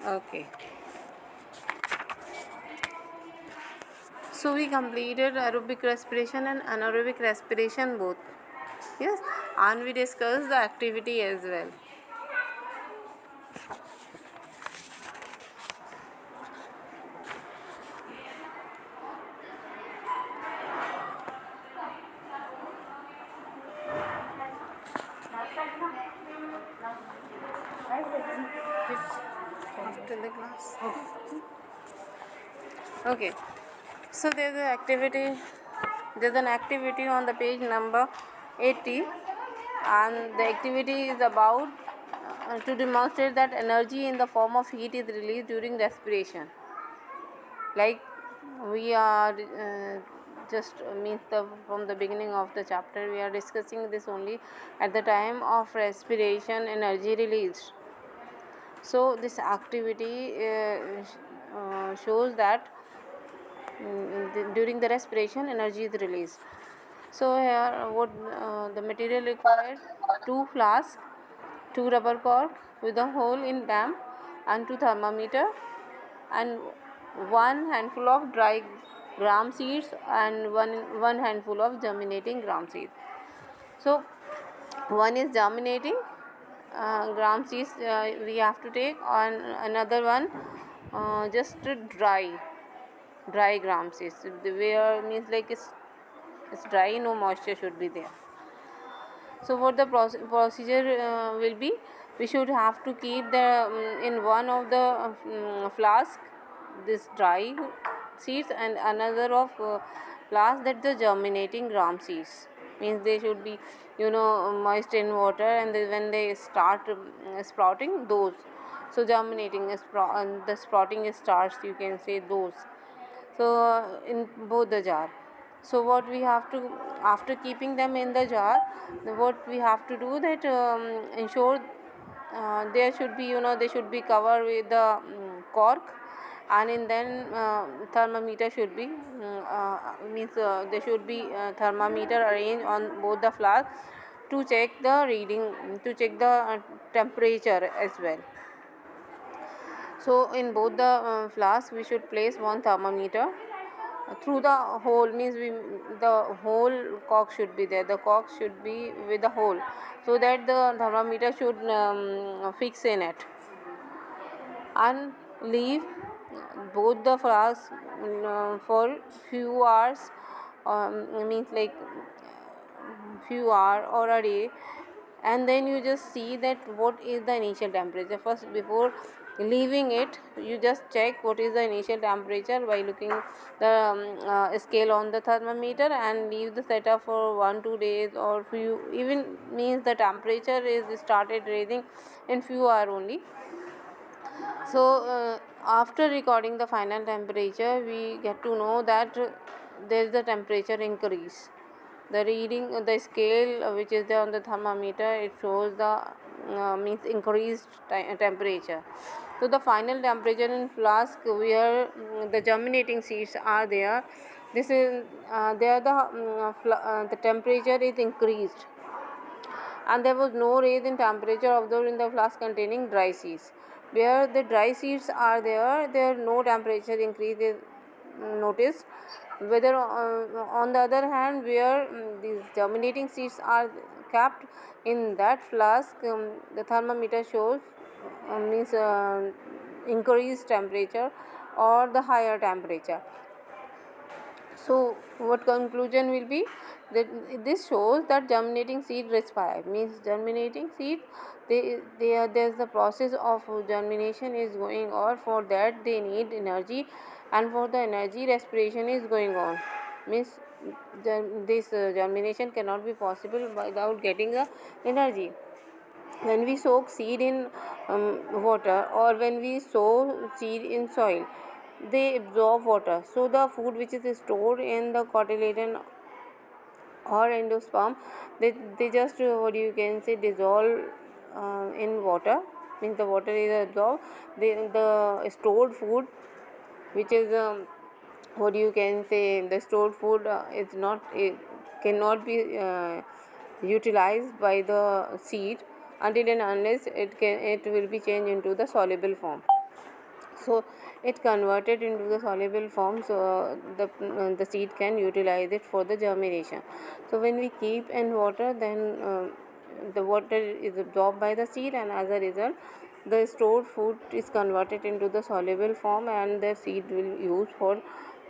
Okay. So we completed aerobic respiration and anaerobic respiration both. Yes, and we discussed the activity as well. After the class. Okay. So there's an activity. There's an activity on the page number 80, and the activity is about to demonstrate that energy in the form of heat is released during respiration. Like we are just means the from the beginning of the chapter we are discussing this only. At the time of respiration, energy released. So this activity shows that during the respiration energy is released. So here what the material required: two flasks, two rubber cork with a hole in them, and two thermometer, and one handful of dry gram seeds, and one handful of germinating gram seeds. So one is germinating gram seeds we have to take, on another one just dry gram seeds, where means like it's dry, no moisture should be there. So what the procedure will be: we should have to keep the in one of the flask this dry seeds, and another of flask that the germinating gram seeds, means they should be moist in water, and when they start sprouting those, so germinating is the sprouting starts, you can say those. So in both the jar. So what we have to, after keeping them in the jar, what we have to do that ensure there should be, they should be covered with the cork, and in then thermometer should be means there should be thermometer arranged on both the flask to check the reading, to check the temperature as well. So in both the flasks we should place one thermometer through the hole, means the whole cork should be there, the cork should be with the hole, so that the thermometer should fix in it, and leave both the flasks for few hours, means like few hour or a day, and then you just see that what is the initial temperature. First, before leaving it, you just check what is the initial temperature by looking the scale on the thermometer, and leave the setup for 1-2 days, or few, even means the temperature is started raising in few hour only. So after recording the final temperature, we get to know that there is the temperature increase. The reading, the scale which is there on the thermometer, it shows the means increased temperature. So the final temperature in flask where the germinating seeds are there, this is there the temperature is increased, and there was no raise in temperature observed in the flask containing dry seeds. Where the dry seeds are there, there no temperature increase is noticed. Whether on the other hand, where these germinating seeds are kept in that flask, the thermometer shows means increased temperature or the higher temperature. So what conclusion will be? That this shows that germinating seed respire, means germinating seed, there's the process of germination is going on. For that they need energy, and for the energy respiration is going on, means this germination cannot be possible without getting the energy. When we soak seed in water, or when we sow seed in soil, they absorb water. So the food which is stored in the cotyledon or endosperm, they just what you can say dissolve in water, means the water is absorbed. The stored food which is what you can say the stored food is not, it cannot be utilized by the seed until and unless it will be changed into the soluble form. So it converted into the soluble form, so the seed can utilize it for the germination. So when we keep in water, then the water is absorbed by the seed, and as a result the stored food is converted into the soluble form, and the seed will use for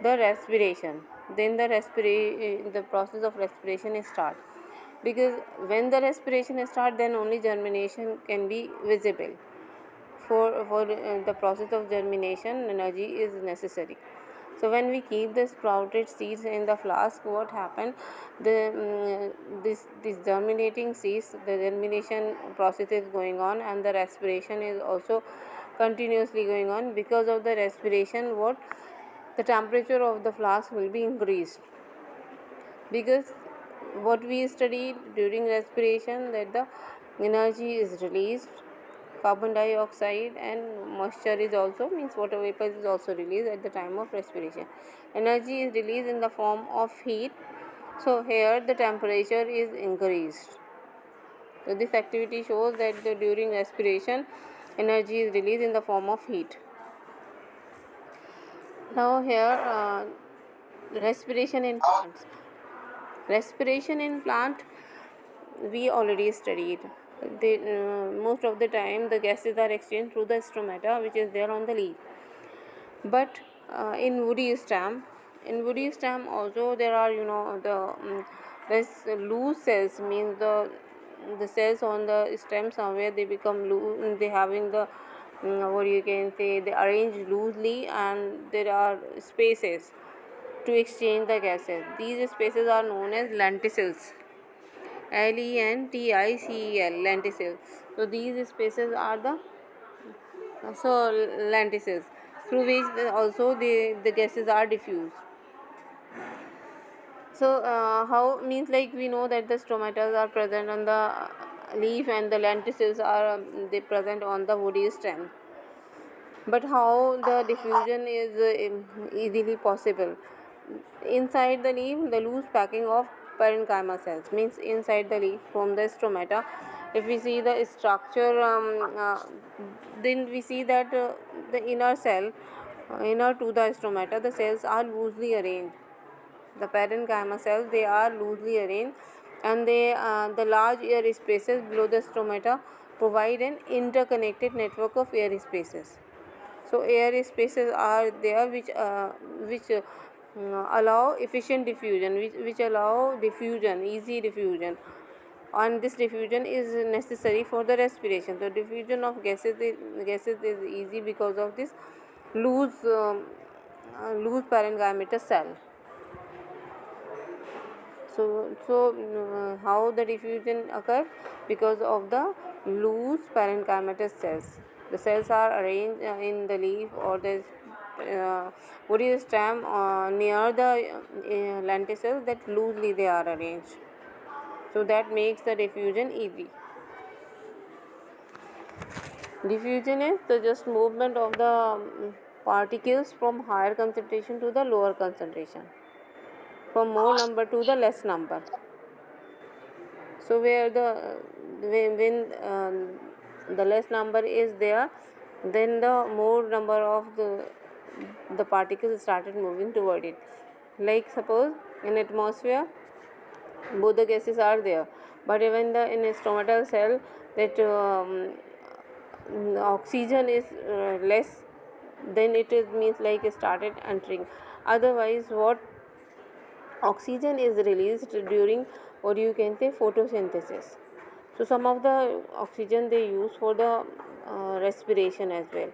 the respiration. Then the process of respiration is start, because when the respiration is start, then only germination can be visible. For the process of germination, energy is necessary. So when we keep the sprouted seeds in the flask, what happened, this germinating seeds, the germination process is going on, and the respiration is also continuously going on. Because of the respiration, what, the temperature of the flask will be increased, because what we studied during respiration, that the energy is released, carbon dioxide and moisture is also, means water vapor is also released at the time of respiration. Energy is released in the form of heat, so here the temperature is increased. So this activity shows that during respiration, energy is released in the form of heat. Now here, respiration in plants. Respiration in plant we already studied. Most of the time the gases are exchanged through the stromata, which is there on the leaf. But in woody stem also there are, this loose cells, means the cells on the stem somewhere they become loose, they having the, what you can say, they arrange loosely, and there are spaces to exchange the gases. These spaces are known as lenticels. lenticel, lenticel. So these spaces are the, lenticels, through which also the gases are diffused. So how, means like we know that the stomata are present on the leaf, and the lenticels are, they present on the woody stem. But how the diffusion is easily possible? Inside the leaf, the loose packing of parenchyma cells, means inside the leaf from the stomata, if we see the structure, then we see that the inner cell, inner to the stomata, the cells are loosely arranged. The parenchyma cells, they are loosely arranged, and the large air spaces below the stomata provide an interconnected network of air spaces. So air spaces are there which allow efficient diffusion, which allow diffusion, easy diffusion, and this diffusion is necessary for the respiration. So diffusion of gases is easy because of this loose loose parenchymatous cell. So how the diffusion occurs? Because of the loose parenchymatous cells. The cells are arranged in the leaf or the woody stem near the lenticels, that loosely they are arranged. So that makes the diffusion easy. Diffusion is the just movement of the particles from higher concentration to the lower concentration, from more number to the less number. So where when the less number is there, then the more number of the particles started moving toward it. Like suppose in atmosphere both the gases are there, but even in a stomatal cell, that oxygen is less, then it is means like it started entering. Otherwise, what, oxygen is released during, or you can say, photosynthesis. So some of the oxygen they use for the respiration as well,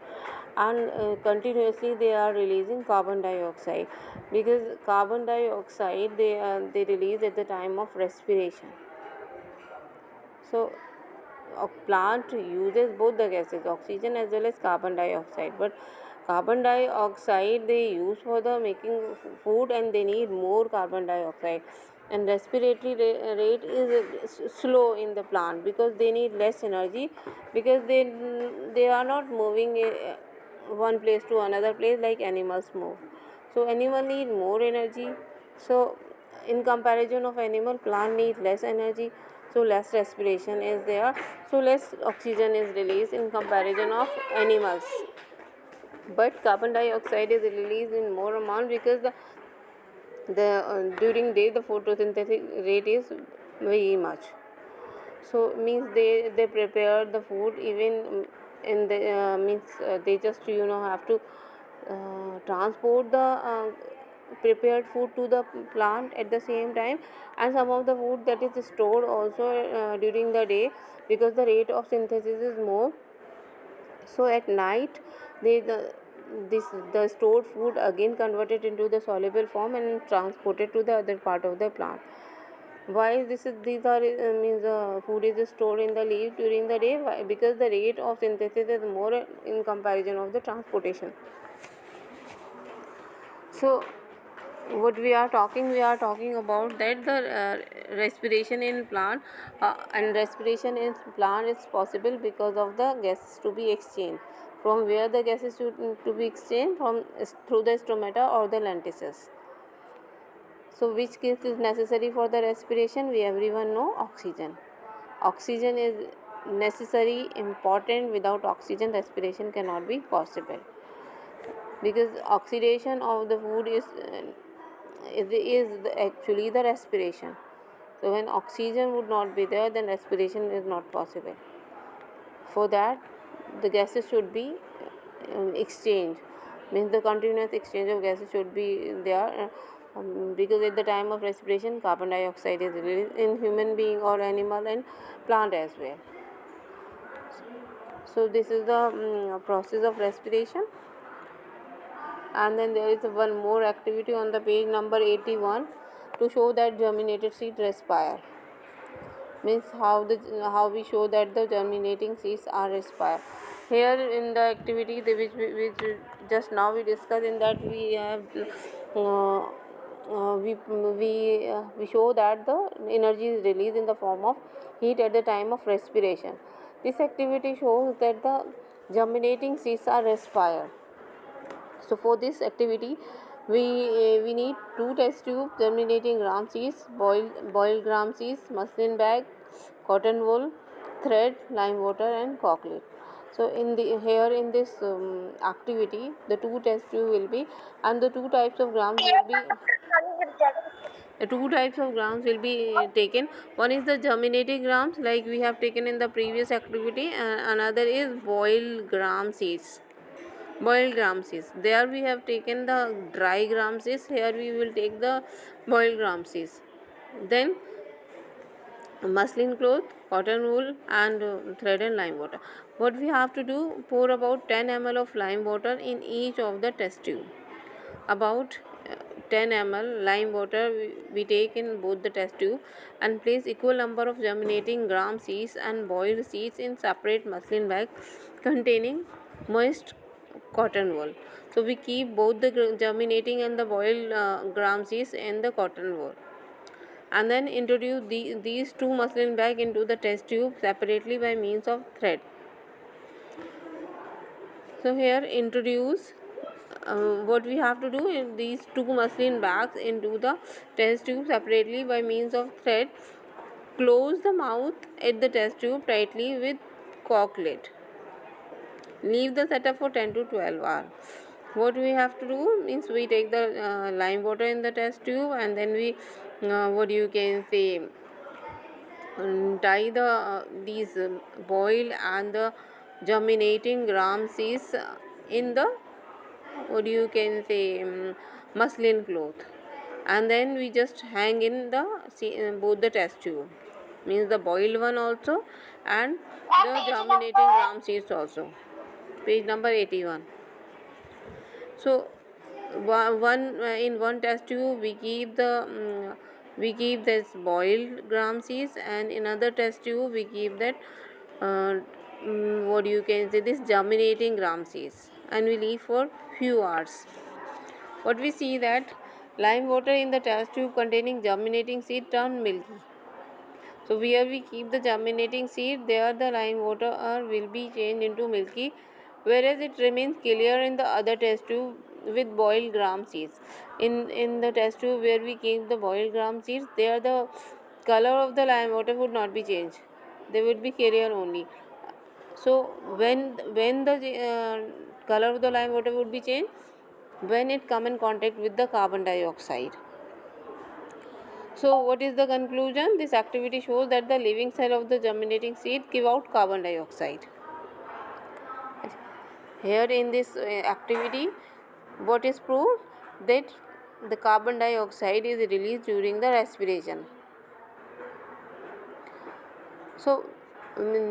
and continuously they are releasing carbon dioxide, because carbon dioxide they release at the time of respiration. So a plant uses both the gases, oxygen as well as carbon dioxide, but carbon dioxide they use for the making food, and they need more carbon dioxide, and respiratory rate is slow in the plant, because they need less energy, because they are not moving one place to another place like animals move. So animal need more energy. So in comparison of animal, plant need less energy, so less respiration is there, so less oxygen is released in comparison of animals. but carbon dioxide is released in more amount because the during day the photosynthetic rate is very much. So means they prepare the food even in the means they just have to transport the prepared food to the plant at the same time, and some of the food that is stored also during the day because the rate of synthesis is more. So at night the stored food again converted into the soluble form and transported to the other part of the plant. Why these are means food is stored in the leaf during the day? Why? Because the rate of synthesis is more in comparison of the transportation. So what we are talking about that the respiration in plant and respiration in plant is possible because of the gases to be exchanged. From where the gases to be exchanged? From through the stomata or the lenticels. So which gas is necessary for the respiration? We everyone know oxygen. Oxygen is necessary, important. Without oxygen respiration cannot be possible, because oxidation of the food is actually the respiration. So when oxygen would not be there, then respiration is not possible. For that the gases should be exchanged, means the continuous exchange of gases should be there, because at the time of respiration carbon dioxide is released in human being or animal and plant as well. So this is the process of respiration. And then there is one more activity on the page number 81 to show that germinated seed respire. Means how we show that the germinating seeds are respire. Here in the activity which just now we discussed, in that we have uh, we show that the energy is released in the form of heat at the time of respiration. This activity shows that the germinating seeds are respire. So for this activity we need two test tubes, germinating gram seeds, boiled gram seeds, muslin bag, cotton wool, thread, lime water and cork lid. So in the here in this activity the two test tube will be, and the two types of grams will be taken. One is the germinating grams like we have taken in the previous activity, and another is boiled gram seeds. Boiled gram seeds, there we have taken the dry gram seeds, here we will take the boiled gram seeds. Then muslin cloth, cotton wool and thread and lime water. What we have to do, pour about 10 ml of lime water in each of the test tube. About 10 ml lime water we take in both the test tube, and place equal number of germinating gram seeds and boiled seeds in separate muslin bag containing moist cotton wool. So we keep both the germinating and the boiled gram seeds in the cotton wool, and then introduce these two muslin bag into the test tube separately by means of thread. So here introduce what we have to do is these two muslin bags into the test tube separately by means of thread. Close the mouth at the test tube tightly with cork lid. Leave the setup for 10 to 12 hours. What we have to do means we take the lime water in the test tube, and then we what you can say tie the these boiled and the germinating gram seeds in the what you can say muslin cloth, and then we just hang in the both the test tube, means the boiled one also and the germinating gram seeds also. Page number 81. So one in one test tube we keep this boiled gram seeds, and in another test tube we keep that what you can say this germinating gram seeds, and we leave for few hours. What we see that lime water in the test tube containing germinating seed turn milky. So where we keep the germinating seed, there the lime water will be changed into milky, whereas it remains clear in the other test tube with boiled gram seeds. In the test tube where we keep the boiled gram seeds, there the color of the lime water would not be changed. They would be clear only. So when the color of the lime water would be changed when it come in contact with the carbon dioxide. So what is the conclusion? This activity shows that the living cell of the germinating seed give out carbon dioxide. Here in this activity, what is proved? That the carbon dioxide is released during the respiration. So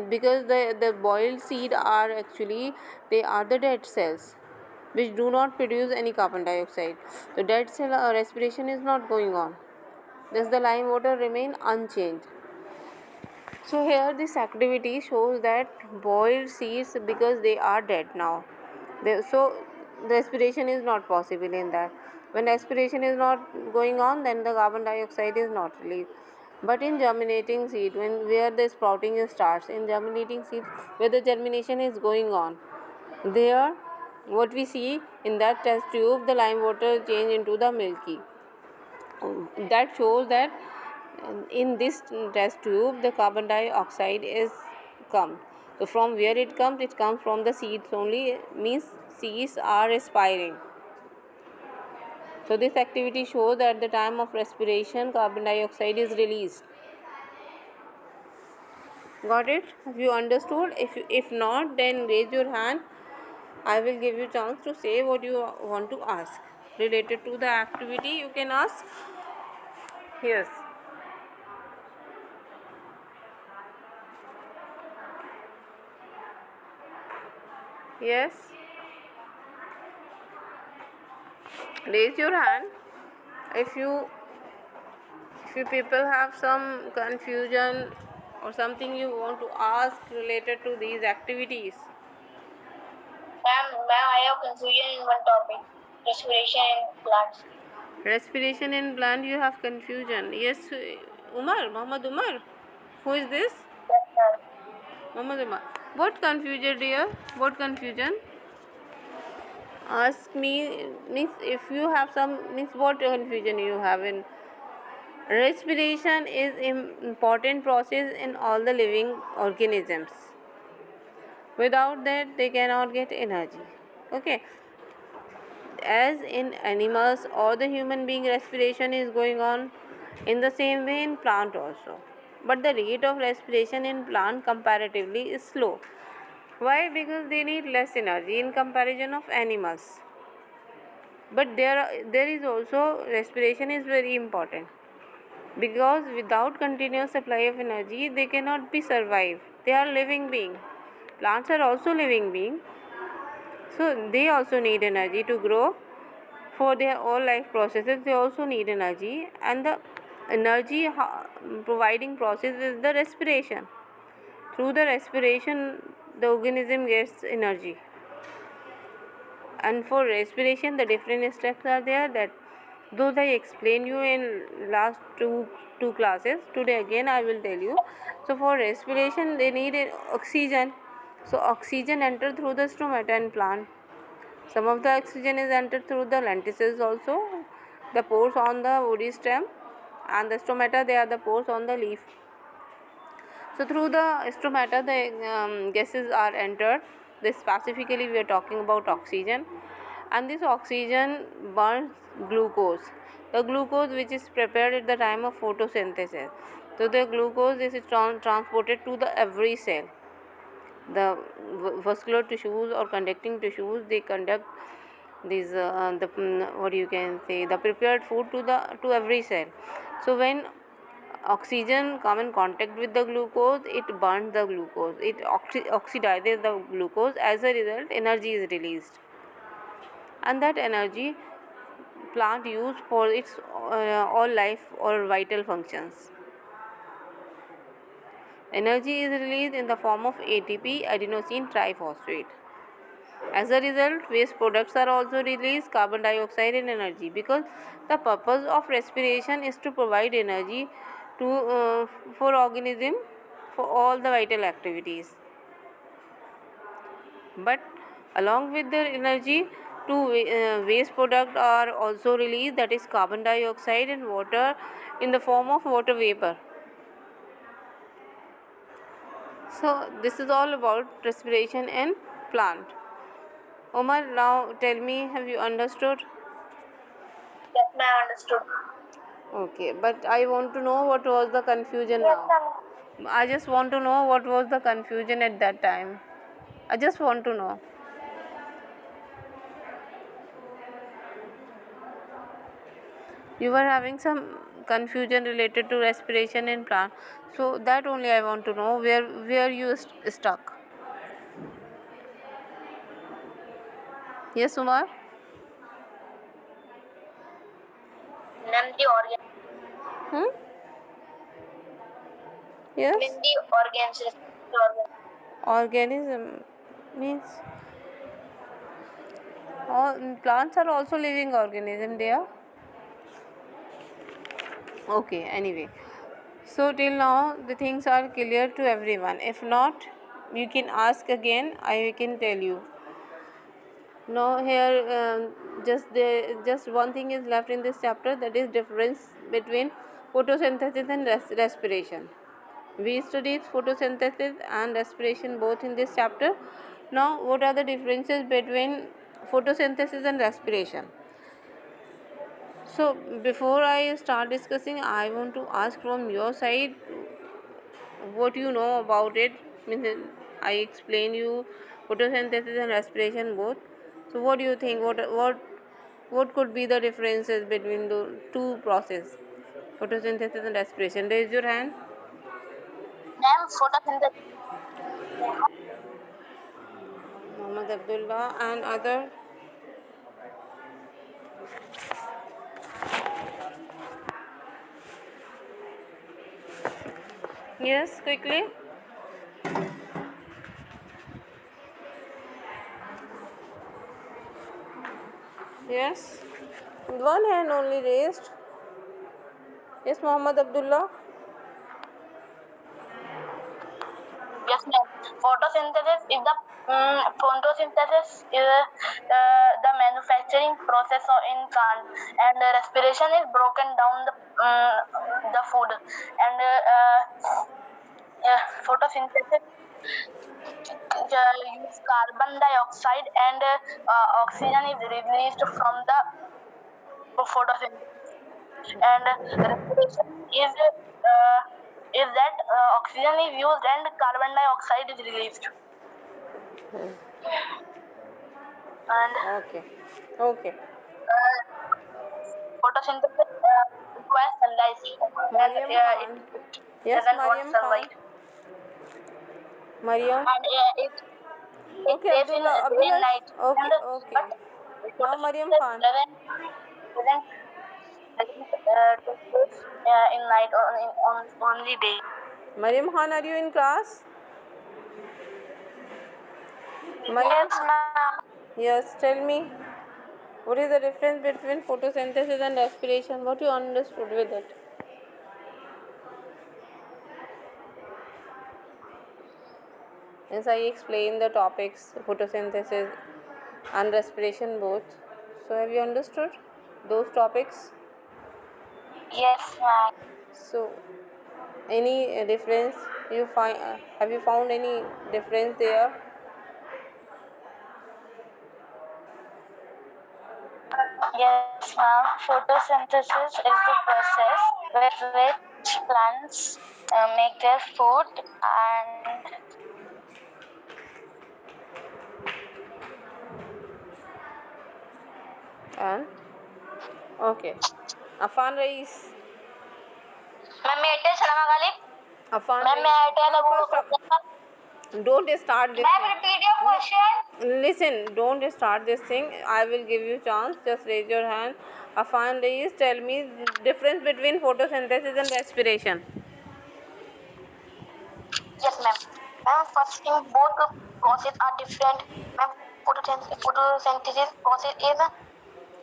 because the boiled seed are actually, they are the dead cells which do not produce any carbon dioxide. The dead cell respiration is not going on. Thus the lime water remain unchanged. So here this activity shows that boiled seeds, because they are dead now, so respiration is not possible in that. When respiration is not going on, then the carbon dioxide is not released. But in germinating seed, when where the sprouting starts, in germinating seed where the germination is going on, there what we see in that test tube, the lime water change into the milky. That shows that in this test tube the carbon dioxide is come. So from where it comes from the seeds only, means seeds are respiring. So this activity shows that at the time of respiration carbon dioxide is released. Got it? Have you understood? If not, then raise your hand. I will give you chance to say what you want to ask related to the activity. You can ask. Yes. Yes. Raise your hand if you people have some confusion or something you want to ask related to these activities. Ma'am, I have confusion in one topic, respiration in plants. Respiration in plant, you have confusion. Yes, Muhammad Umar. Who is this? Yes, ma'am. Muhammad Umar. What confusion, dear? What confusion? Ask me, means if you have some, means what confusion you have in. Respiration is important process in all the living organisms. Without that they cannot get energy. Okay, as in animals or the human being respiration is going on, in the same way in plant also, but the rate of respiration in plant comparatively is slow. Why? Because they need less energy in comparison of animals. But there is also, respiration is very important, because without continuous supply of energy they cannot be survive. They are living being. Plants are also living being, so they also need energy to grow. For their all life processes they also need energy, and the energy providing process is the respiration. Through the respiration the organism gets energy. And for respiration the different steps are there, that those I explained you in last two classes. Today again I will tell you. So for respiration they need oxygen. So oxygen enter through the stomata and plant. Some of the oxygen is entered through the lenticels also, the pores on the woody stem, and the stomata, they are the pores on the leaf. So through the stomata the gases are entered. This specifically we are talking about oxygen, and this oxygen burns glucose. The glucose which is prepared at the time of photosynthesis. So the glucose is transported to the every cell. The vascular tissues or conducting tissues, they conduct these what you can say, the prepared food to every cell. So when oxygen come in contact with the glucose, it burns the glucose, it oxidizes the glucose. As a result energy is released, and that energy plant use for its all life or vital functions. Energy is released in the form of ATP, adenosine triphosphate. As a result, waste products are also released, carbon dioxide and energy, because the purpose of respiration is to provide energy to for organism for all the vital activities. But along with the energy, two waste products are also released, that is carbon dioxide and water in the form of water vapor. So this is all about respiration and plant. Omar, now tell me, have you understood? Yes, ma'am, understood. Okay, but I want to know what was the confusion Yes, now. ma'am. I just want to know what was the confusion at that time. I just want to know. You were having some confusion related to respiration in plant. So that only I want to know where you stuck. Yes, Umar? Name the organ. Hmm? Yes? Name the organs. The organ. Organism means all plants are also living organism they are. Okay, anyway. So till now the things are clear to everyone. If not, you can ask again. I can tell you. Now here just one thing is left in this chapter, that is difference between photosynthesis and respiration. We studied photosynthesis and respiration both in this chapter. Now what are the differences between photosynthesis and respiration? So before I start discussing, I want to ask from your side what you know about it. Means I explain you photosynthesis and respiration both. So what do you think? What could be the differences between the two process, photosynthesis and respiration? Raise your hand. Name photosynthesis. Mohammad Abdullah and other. Yes, quickly. Yes. One hand only raised. Yes, Mohammad Abdullah. Yes, ma'am. Photosynthesis is the manufacturing process in plant, and respiration is broken down the food, and photosynthesis use carbon dioxide, and oxygen is released from the photosynthesis, and respiration is that oxygen is used and carbon dioxide is released. And Okay. Okay. photosynthesis requires sunlight, and Mariam Khan. it Yes, doesn't want Mariam Khan. sunlight, Mariam. and it Okay, lives in Abdullah. day and Abdullah. night, Okay. and Okay. but Now Mariam photosynthesis Khan. doesn't take place in night or on only day. Mariam Khan, are you in class? Mariam. Yes, ma'am. Yes. Tell me, what is the difference between photosynthesis and respiration? What you understood with it? As I explained the topics, photosynthesis and respiration both. So have you understood those topics? Yes, ma'am. So any difference you find? Have you found any difference there? Yes, ma'am. Photosynthesis is the process with which plants make their food, and And okay, Afan Rais. Ma'am मेटे सलाम वालेकुम Afan ma'am मैं Rais. IT No, वाला first don't start this ma'am thing. Repeat your question Listen, don't start this thing. I will give you chance. Just raise your hand. Afan Rais, tell me the difference between photosynthesis and respiration. Yes ma'am ma'am first thing both process are different ma'am photosynthesis process is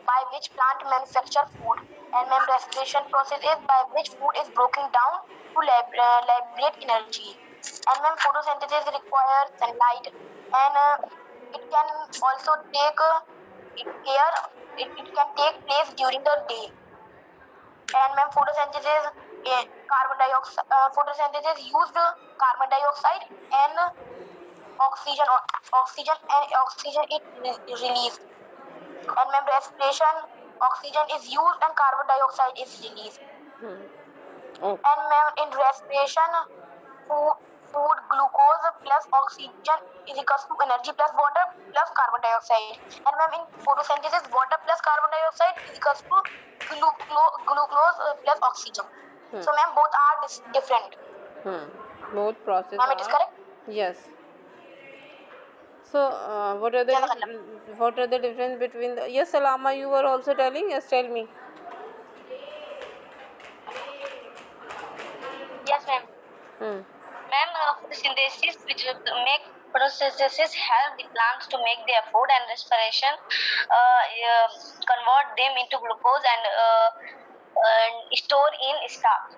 by which plant manufacture food, and ma'am respiration process is by which food is broken down to liberate energy, and ma'am photosynthesis requires sunlight, and it can also take care it can take place during the day, and ma'am photosynthesis carbon dioxide photosynthesis use carbon dioxide and oxygen it released. And ma'am, respiration, oxygen is used and carbon dioxide is released. Oh. And ma'am, in respiration, food glucose plus oxygen is equals to energy plus water plus carbon dioxide. And ma'am, in photosynthesis, water plus carbon dioxide is equals to glucose plus oxygen. So ma'am, both are different. Both processes Ma'am, it is are. correct? Yes. So, what are Yes, Akhila. the difference between the? Yes, Salama, you were also telling. Yes, tell me. Yes, ma'am. Hmm. Ma'am, photosynthesis, which make photosynthesis help the plants to make their food, and respiration convert them into glucose and store in starch.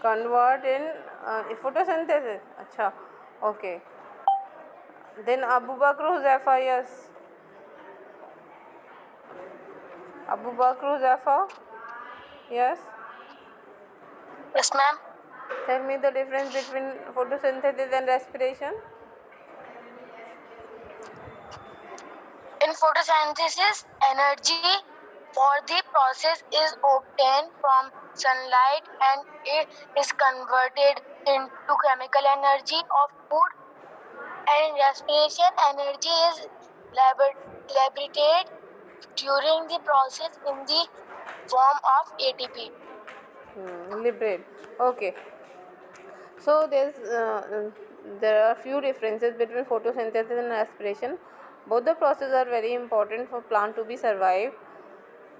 Convert in photosynthesis. Acha. Okay. Then Abu Bakr Huzaifa, yes. Abu Bakr Huzaifa, yes. Yes, ma'am. Tell me the difference between photosynthesis and respiration. In photosynthesis, energy for the process is obtained from sunlight and it is converted into chemical energy of food. And in respiration, energy is liberated during the process in the form of ATP. Liberate. Okay. So there are few differences between photosynthesis and respiration. Both the processes are very important for plant to be survive.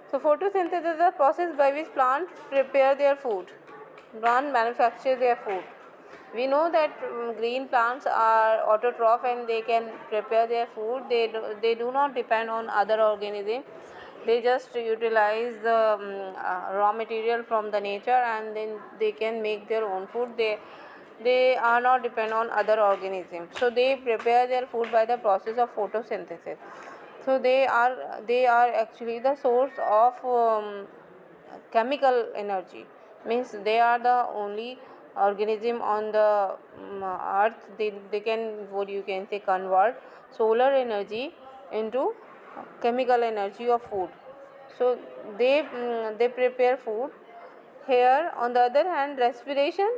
So photosynthesis is the process by which plants prepare their food. Plant manufacture their food. We know that green plants are autotroph and they can prepare their food. They do not depend on other organisms. They just utilize the raw material from the nature and then they can make their own food. They are not depend on other organisms. So they prepare their food by the process of photosynthesis. So they are actually the source of chemical energy, means they are the only organism on the earth. They can, what you can say, convert solar energy into chemical energy of food. So they prepare food. Here on the other hand, respiration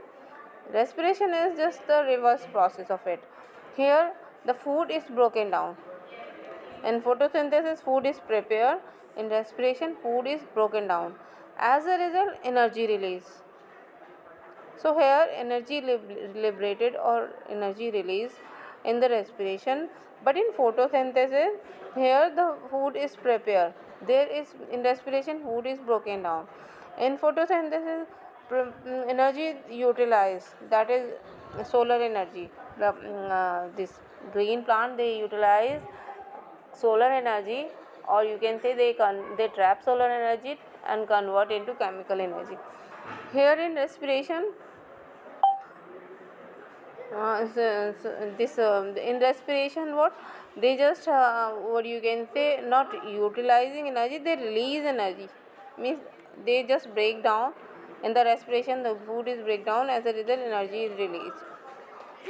is just the reverse process of it. Here the food is broken down. In photosynthesis, food is prepared. In respiration, food is broken down. As a result, energy release. So here, energy liberated or energy release in the respiration. But in photosynthesis, here the food is prepared. There is, in respiration, food is broken down. In photosynthesis, energy utilized. That is solar energy. This green plant, they utilize solar energy, or you can say they trap solar energy and convert into chemical energy. Here in respiration, this in respiration, what they just what you can say, not utilizing energy, they release energy, means they just break down. In the respiration, the food is break down, as a result energy is released.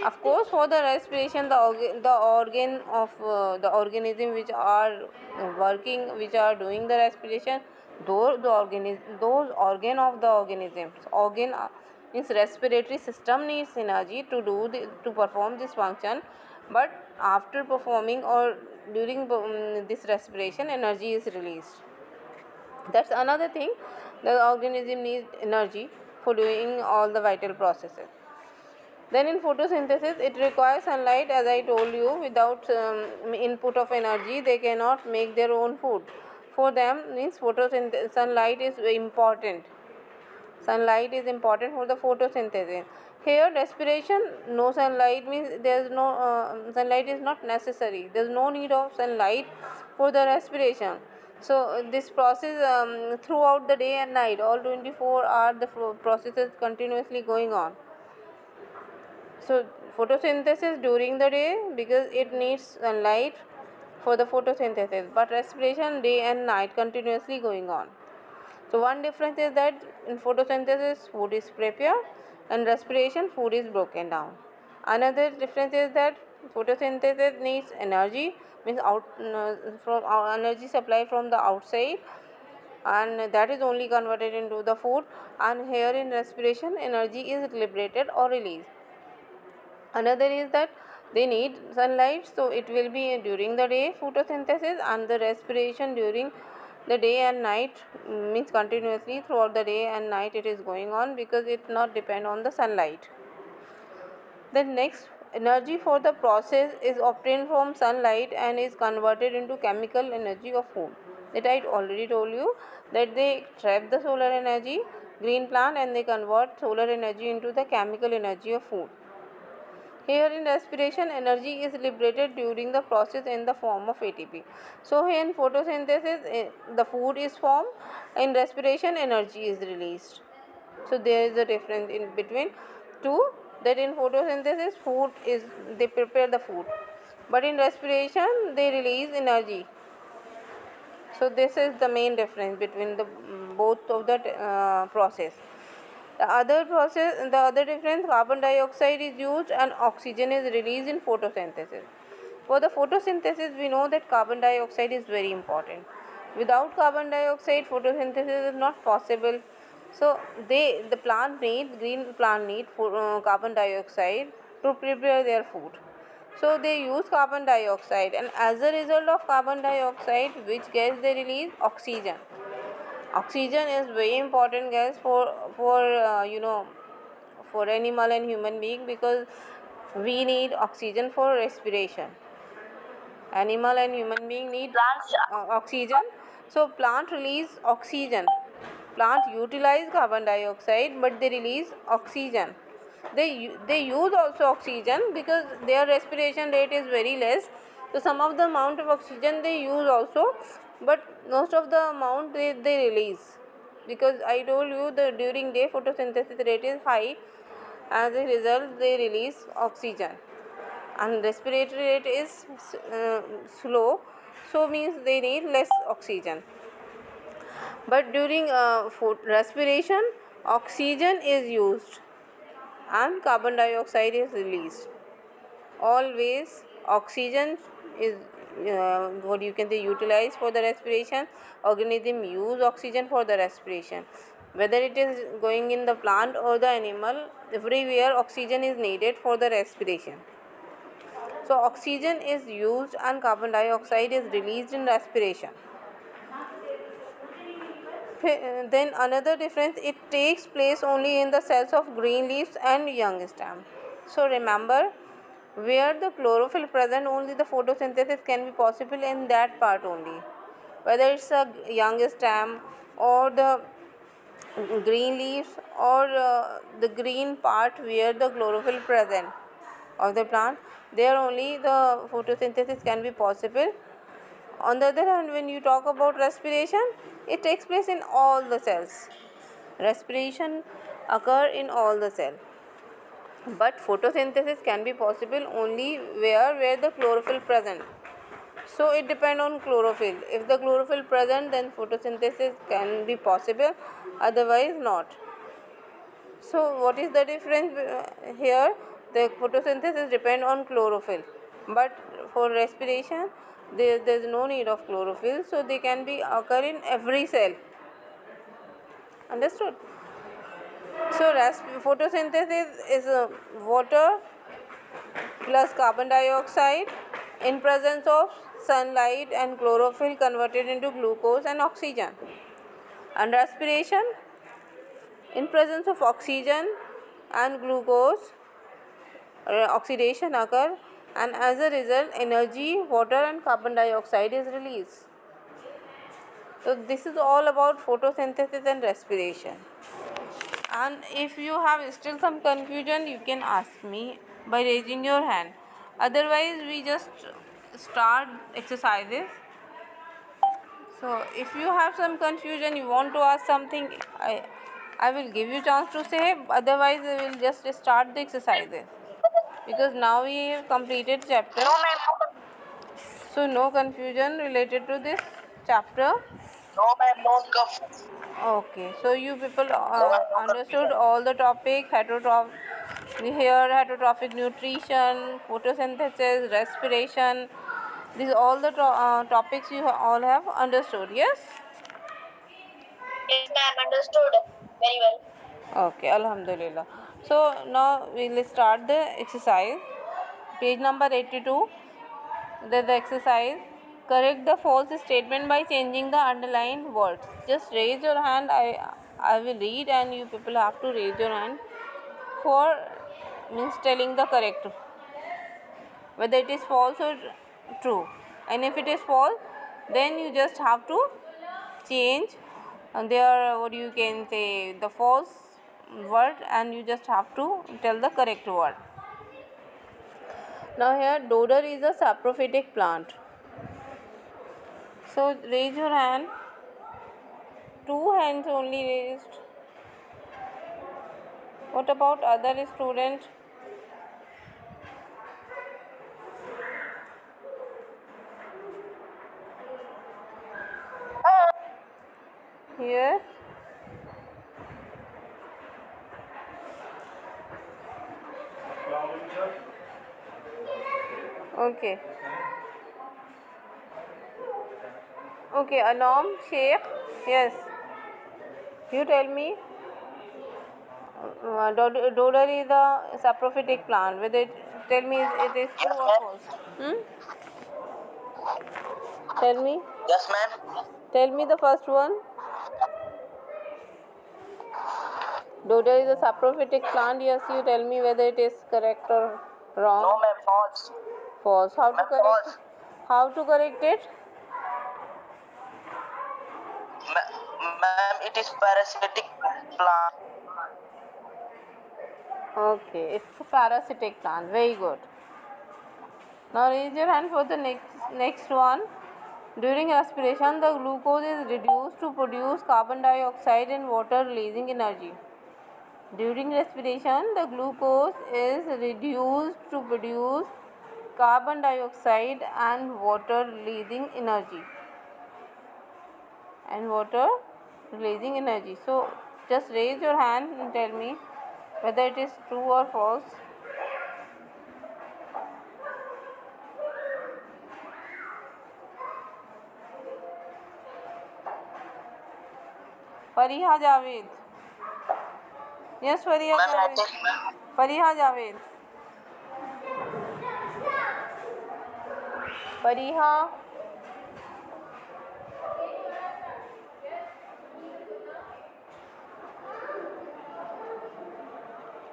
Of course, for the respiration, the organ of the organism which are working, which are doing the respiration, those organ of the organisms, organ means respiratory system needs energy to perform this function. But after performing or during this respiration, energy is released. That's another thing. The organism needs energy for doing all the vital processes. Then in photosynthesis, it requires sunlight, as I told you. Without input of energy, they cannot make their own food. For them, means sunlight is important. Sunlight is important for the photosynthesis. Here, respiration, no sunlight, means there's no sunlight is not necessary. There's no need of sunlight for the respiration. So this process, throughout the day and night, all 24 hours, the process is continuously going on. So photosynthesis during the day, because it needs sunlight for the photosynthesis, but respiration day and night continuously going on. So one difference is that in photosynthesis food is prepared, and respiration, food is broken down. Another difference is that photosynthesis needs energy, means from energy supply from the outside, and that is only converted into the food. And here in respiration, energy is liberated or released. Another is that they need sunlight, so it will be during the day photosynthesis, and the respiration during the day and night, means continuously throughout the day and night it is going on, because it not depend on the sunlight. Then next, energy for the process is obtained from sunlight and is converted into chemical energy of food. That I already told you, that they trap the solar energy, green plant, and they convert solar energy into the chemical energy of food. Here in respiration, energy is liberated during the process in the form of ATP. So here in photosynthesis, the food is formed. In respiration, energy is released. So there is a difference in between two, that in photosynthesis, food is, they prepare the food, but in respiration they release energy. So this is the main difference between the both of the process. The other difference, carbon dioxide is used and oxygen is released in photosynthesis. For the photosynthesis, we know that carbon dioxide is very important. Without carbon dioxide, photosynthesis is not possible. So the plant needs, green plant need carbon dioxide to prepare their food. So they use carbon dioxide, and as a result of carbon dioxide, which gas they release? Oxygen. Oxygen is very important gas for for animal and human being, because we need oxygen for respiration. Animal and human being need Plants. oxygen. So plant release oxygen. Plant utilize carbon dioxide, but they release oxygen. They use also oxygen, because their respiration rate is very less. So some of the amount of oxygen they use also, but most of the amount they release, because I told you the during day photosynthesis rate is high. As a result, they release oxygen, and respiratory rate is slow, so means they need less oxygen. But during respiration, oxygen is used and carbon dioxide is released. Always oxygen is what you can say utilized for the respiration. Organism use oxygen for the respiration, whether it is going in the plant or the animal, everywhere oxygen is needed for the respiration. So oxygen is used and carbon dioxide is released in respiration. Then another difference, it takes place only in the cells of green leaves and young stem. So remember, where the chlorophyll present, only the photosynthesis can be possible in that part only. Whether it's a young stem or the green leaves or the green part where the chlorophyll present of the plant, there only the photosynthesis can be possible. On the other hand, when you talk about respiration, it takes place in all the cells. Respiration occur in all the cells, but photosynthesis can be possible only where the chlorophyll present. So it depend on chlorophyll. If the chlorophyll present, then photosynthesis can be possible, otherwise not. So what is the difference here? The photosynthesis depend on chlorophyll, but for respiration there is no need of chlorophyll, so they can be occur in every cell. Understood? So photosynthesis is water plus carbon dioxide in presence of sunlight and chlorophyll converted into glucose and oxygen. And respiration in presence of oxygen and glucose, oxidation occur, and as a result energy, water and carbon dioxide is released. So this is all about photosynthesis and respiration. And if you have still some confusion, you can ask me by raising your hand. Otherwise, we just start exercises. So if you have some confusion, you want to ask something, I will give you chance to say. Otherwise, we will just start the exercises, because now we have completed chapter. No, ma'am. So no confusion related to this chapter. No, ma'am, no cuff. Okay, so you people No, ma'am, no understood confusion. all the topic here heterotrophic nutrition, photosynthesis, respiration. These all the topics you all have understood. Yes. Yes, ma'am, understood very well. Okay, Alhamdulillah. So now we'll start the exercise. Page number 82. The exercise. Correct the false statement by changing the underlined words. Just raise your hand. I will read and you people have to raise your hand for means telling the correct whether it is false or true. And if it is false, then you just have to change there what you can say the false word and you just have to tell the correct word. Now here dodder is a saprophytic plant. So raise your hand. Two hands only raised. What about other student? Here. Okay. Okay, Anom Sheikh. Yes. You tell me. Dodder is a saprophytic plant. Whether tell me it is true Yes, or ma'am. false. Hmm? Tell me. Yes, ma'am. Tell me the first one. Dodder is a saprophytic plant. Yes, you tell me whether it is correct or No, wrong. ma'am, false. False. How to Ma'am, correct? false. How to correct it? Ma'am, it is parasitic plant. Okay, it's a parasitic plant. Very good. Now raise your hand for the next one. During respiration, the glucose is reduced to produce carbon dioxide and water releasing energy. During respiration, the glucose is reduced to produce carbon dioxide and water releasing energy. So just raise your hand and tell me whether it is true or false. Fariha Javed. Yes, Fariha Ma'am, I Javed. tell you, ma'am. Fariha Javed. Fariha.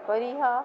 Fariha.